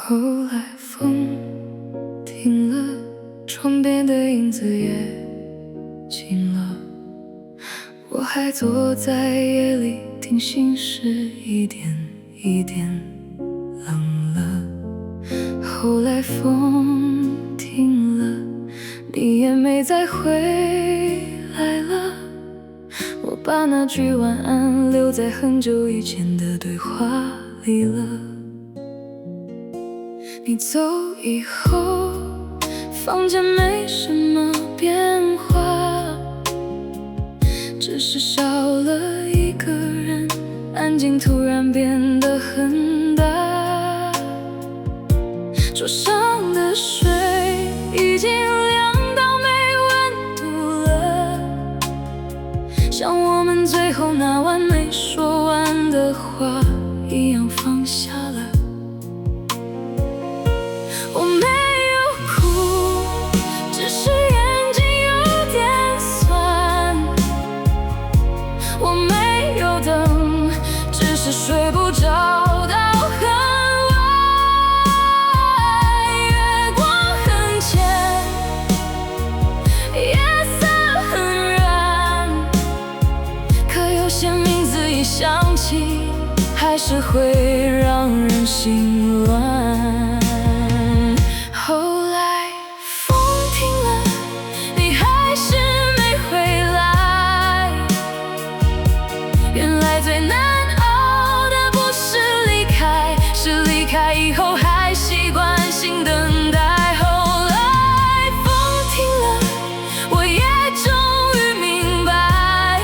后来风停了，窗边的影子也静了，我还坐在夜里听心事一点一点冷了。后来风停了，你也没再回来了，我把那句晚安留在很久以前的对话里了。你走以后，房间没什么变化，只是少了一个人，安静突然变得很大。桌上的水已经凉到没温度了，像我们最后那晚没说完的话一样放下了。我没有哭，只是眼睛有点酸。我没有等，只是睡不着到很晚。月光很浅，夜色很软，可有些名字一想起，还是会让人心乱。后来风停了，你还是没回来。原来最难熬的不是离开，是离开以后还习惯性等待。后来风停了，我也终于明白，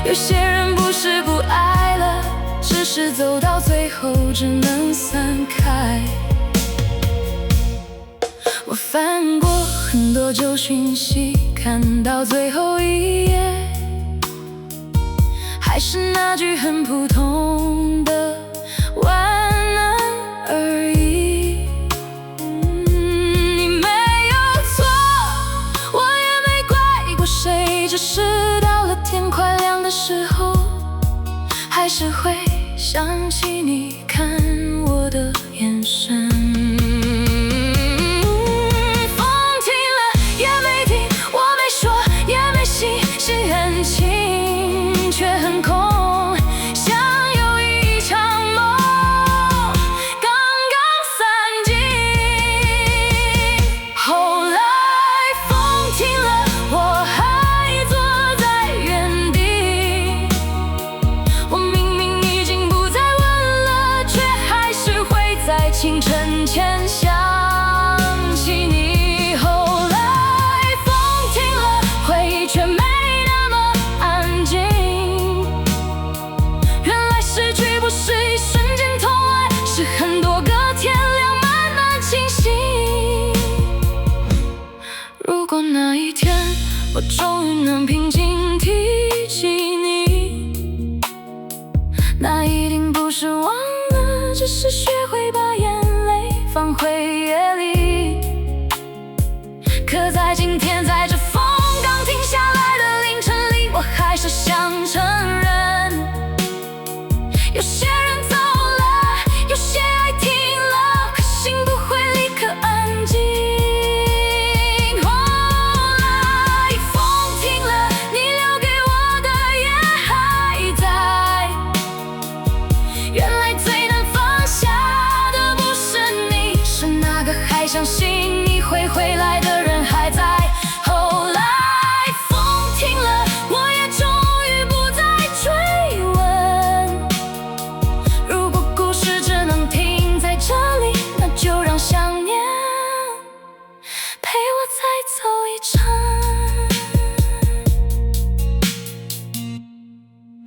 有些人不是不爱了，只是走到最后只能散开。我翻过很多旧讯息，看到最后一页，还是那句很普通的晚安而已。你没有错，我也没怪过谁，只是到了天快亮的时候，还是会想起你看我的眼神。心很轻，却很空，像有一场梦刚刚散尽。后来风停了，我还坐在原地。我明明已经不再问了，却还是会在清晨前想起你。后来风停了，回忆却没是一瞬间痛爱，是很多个天亮慢慢清醒。如果那一天我终于能平静提起你，那一定不是忘了，只是学会把眼泪放回夜里。可在今天